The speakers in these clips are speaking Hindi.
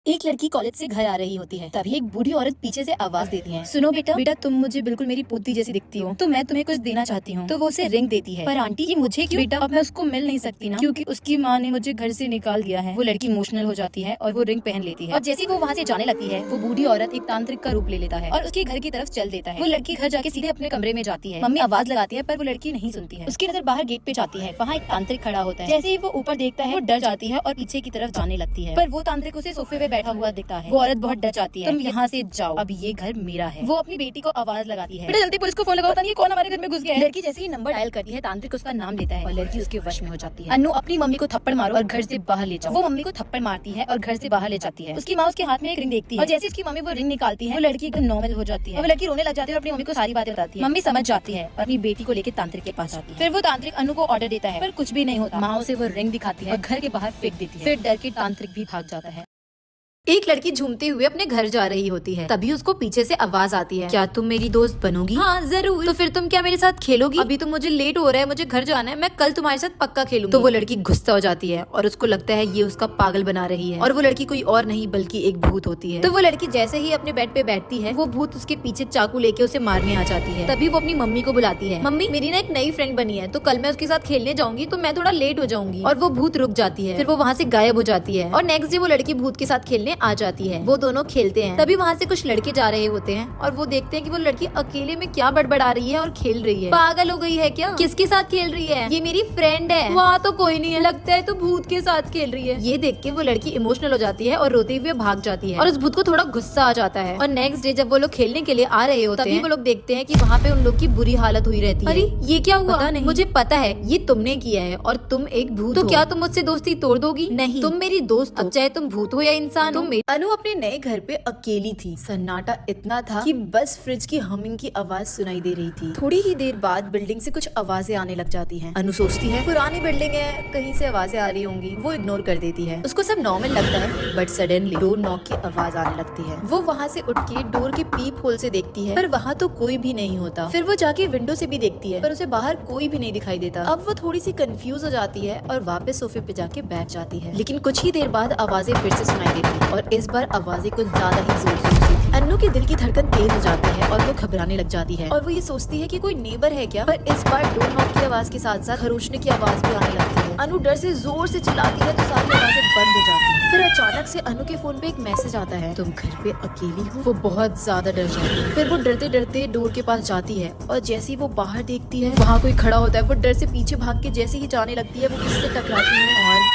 एक लड़की कॉलेज से घर आ रही होती है, तभी एक बूढ़ी औरत पीछे से आवाज देती है, सुनो बेटा, बेटा तुम मुझे बिल्कुल मेरी पोती जैसी दिखती हो, तो मैं तुम्हें कुछ देना चाहती हूँ। तो वो उसे रिंग देती है। पर आंटी ये मुझे क्यों? बेटा अब मैं उसको मिल नहीं सकती ना, क्योंकि उसकी माँ ने मुझे घर से निकाल दिया है। वो लड़की इमोशनल हो जाती है और वो रिंग पहन लेती है। और जैसे वो वहाँ से जाने लगती है, वो बूढ़ी औरत एक तांत्रिक का रूप ले लेता है और उसके घर की तरफ चल देता है। वो लड़की घर जाके सीधे अपने कमरे में जाती है। मम्मी आवाज लगाती है पर वो लड़की नहीं सुनती है। उसकी नजर बाहर गेट पे जाती है, वहाँ एक तांत्रिक खड़ा होता है। जैसे ही वो ऊपर देखता है, वो डर जाती है और पीछे की तरफ जाने लगती है। पर वो तांत्रिक उसे सोफे पे बैठा हुआ दिखता है। वो औरत बहुत डर जाती है, तुम यहाँ से जाओ, अब ये घर मेरा है। वो अपनी बेटी को आवाज लगाती है, बेटा जल्दी पुलिस को फोन लगाओ, ये कौन हमारे घर में घुस गया है। लड़की जैसे ही नंबर डायल करती है, तांत्रिक उसका नाम लेता है और लड़की उसके वश में हो जाती है। अन्नू अपनी मम्मी को थप्पड़ मारो और घर से बाहर ले जाओ। वो मम्मी को थप्पड़ मारती है और घर से बाहर ले जाती है। उसकी माँ उसके हाथ में एक रिंग देखती है और जैसे उसकी मम्मी वो रिंग निकालती है, वो लड़की एकदम नॉर्मल हो जाती है। वो लड़की रोने लग जाती है और अपनी मम्मी को सारी बातें बताती है। मम्मी समझ जाती है और अपनी बेटी को लेकर तांत्रिक के पास जाती है। फिर वो तांत्रिक अन्नू को ऑर्डर देता है, पर कुछ भी नहीं होता। माँ उसे वो रिंग दिखाती है और घर के बाहर फेंक देती है। फिर डर के तांत्रिक भी भाग जाता है। एक लड़की झूमते हुए अपने घर जा रही होती है, तभी उसको पीछे से आवाज आती है, क्या तुम मेरी दोस्त बनोगी? हाँ जरूर। तो फिर तुम क्या मेरे साथ खेलोगी? अभी तो मुझे लेट हो रहा है, मुझे घर जाना है, मैं कल तुम्हारे साथ पक्का खेलूंगी। तो वो लड़की गुस्सा हो जाती है और उसको लगता है ये उसका पागल बना रही है, और वो लड़की कोई और नहीं बल्कि एक भूत होती है। तो वो लड़की जैसे ही अपने बेड पे बैठती है, वो भूत उसके पीछे चाकू लेके उसे मारने आ जाती है। तभी वो अपनी मम्मी को बुलाती है, मम्मी मेरी ना एक नई फ्रेंड बनी है, तो कल मैं उसके साथ खेलने जाऊंगी, तो मैं थोड़ा लेट हो जाऊंगी। और वो भूत रुक जाती है, फिर वो वहाँ से गायब हो जाती है। और नेक्स्ट डे वो लड़की भूत के साथ खेलने आ जाती है। वो दोनों खेलते हैं, तभी वहाँ से कुछ लड़के जा रहे होते हैं और वो देखते हैं कि वो लड़की अकेले में क्या बड़बड़ा रही है और खेल रही है। पागल हो गई है क्या? किसके साथ खेल रही है? ये मेरी फ्रेंड है। वहाँ तो कोई नहीं है, लगता है तो भूत के साथ खेल रही है। ये देख के वो लड़की इमोशनल हो जाती है और रोते हुए भाग जाती है और उस भूत को थोड़ा गुस्सा आ जाता है। और नेक्स्ट डे जब वो लोग खेलने के लिए आ रहे होते हैं, तभी वो लोग देखते हैं कि वहाँ पे उन लोग की बुरी हालत हुई रहती है। अरे ये क्या हुआ? पता नहीं, मुझे पता है ये तुमने किया है और तुम एक भूत हो। तो क्या तुम मुझसे दोस्ती तोड़ दोगी? नहीं, तुम मेरी दोस्त हो, चाहे तुम भूत हो या इंसान हो। अनु अपने नए घर पे अकेली थी। सन्नाटा इतना था कि बस फ्रिज की हमिंग की आवाज सुनाई दे रही थी। थोड़ी ही देर बाद बिल्डिंग से कुछ आवाजें आने लग जाती हैं। अनु सोचती है पुरानी बिल्डिंग है, कहीं से आवाजें आ रही होंगी। वो इग्नोर कर देती है, उसको सब नॉर्मल लगता है। बट सडनली डोर नॉक की आवाज आने लगती है। वो वहाँ से उठ के डोर के पीप होल से देखती है, पर वहाँ तो कोई भी नहीं होता। फिर वो जाके विंडो से भी देखती है, पर उसे बाहर कोई भी नहीं दिखाई देता। अब वो थोड़ी सी कंफ्यूज हो जाती है और वापस सोफे पे जाके बैठ जाती है। लेकिन कुछ ही देर बाद आवाजें फिर से सुनाई देती है और इस बार आवाजें कुछ ज्यादा ही जोर से थी। अन्नू के दिल की धड़कन तेज हो जाती है और वो घबराने लग जाती है और वो ये सोचती है कि कोई नेबर है क्या। पर इस बार डोर नॉक की आवाज के साथ साथ खरोचने की आवाज भी आने लगती है। अनु डर से जोर से चिल्लाती है तो सारी आवाजें बंद हो जाती है। फिर अचानक से अनु के फोन पे एक मैसेज आता है, तुम घर पे अकेली हो। वो बहुत ज्यादा डर जाती है। फिर वो डरते डरते डोर के पास जाती है और जैसे ही वो बाहर देखती है, वहाँ कोई खड़ा होता है। वो डर से पीछे भाग के जैसे ही जाने लगती है, वो किससे टकराती है और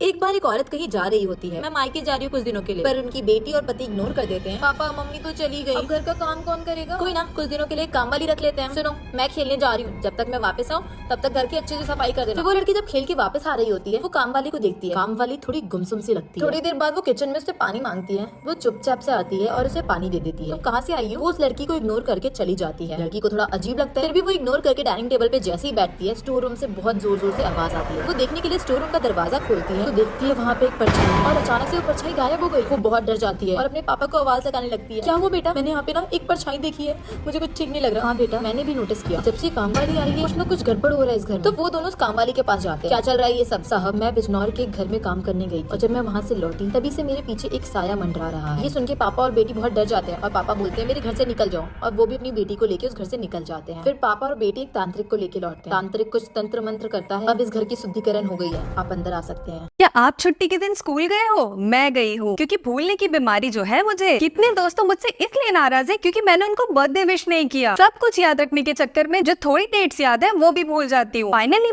एक बार एक औरत कहीं जा रही होती है, मैं मायके जा रही हूँ कुछ दिनों के लिए, पर उनकी बेटी और पति इग्नोर कर देते हैं। पापा मम्मी तो चली गई, अब घर का काम कौन करेगा? कोई ना, कुछ दिनों के लिए काम वाली रख लेते हैं। सुनो मैं खेलने जा रही हूँ, जब तक मैं वापस आऊँ तब तक घर की अच्छे से सफाई कर देना। फिर वो लड़की जब खेल के वापस आ रही होती है, वो काम वाली को देखती है। काम वाली थोड़ी गुमसुम सी लगती है। थोड़ी देर बाद वो किचन में उससे पानी मांगती है। वो चुपचाप से आती है और उसे पानी दे देती है। तो कहाँ से आई हूँ? वो उस लड़की को इग्नोर करके चली जाती है। लड़की को थोड़ा अजीब लगता है, फिर भी वो इग्नोर करके डाइनिंग टेबल पे जैसे ही बैठती है, स्टोर रूम से बहुत जोर जोर से आवाज आती है। वो देखने के लिए स्टोर रूम का दरवाजा खोलती है तो देखती है वहाँ पे एक परछाई और अचानक से वो परछाई गायब हो गई। वो बहुत डर जाती है और अपने पापा को आवाज लगाने लगती है, क्या हुआ बेटा? मैंने यहाँ पे ना एक परछाई देखी है, मुझे कुछ ठीक नहीं लग रहा। हाँ बेटा मैंने भी नोटिस किया, जब से काम वाली आ रही है कुछ ना कुछ गड़बड़ हो रहा है इस घर में। तो वो दोनों उस काम वाली के पास जाते हैं, क्या चल रहा है ये सब? साहब मैं बिजनौर के घर में काम करने गई और जब मैं वहाँ से लौटी तभी से मेरे पीछे एक साया मंडरा रहा है। ये सुन के पापा और बेटी बहुत डर जाते हैं और पापा बोलते हैं मेरे घर से निकल जाओ, और वो भी अपनी बेटी को लेके उस घर से निकल जाते हैं। फिर पापा और बेटी एक तांत्रिक को लेके लौटते हैं। तांत्रिक कुछ तंत्र मंत्र करता है। अब इस घर की शुद्धिकरण हो गई है, आप अंदर आ सकते हैं। क्या आप छुट्टी के दिन स्कूल गए हो? मैं गई हूँ, क्योंकि भूलने की बीमारी जो है मुझे। कितने दोस्तों मुझसे इसलिए नाराज है क्योंकि मैंने उनको बर्थडे विश नहीं किया। सब कुछ याद रखने के चक्कर में जो थोड़ी डेट्स याद है वो भी भूल जाती हूँ। फाइनली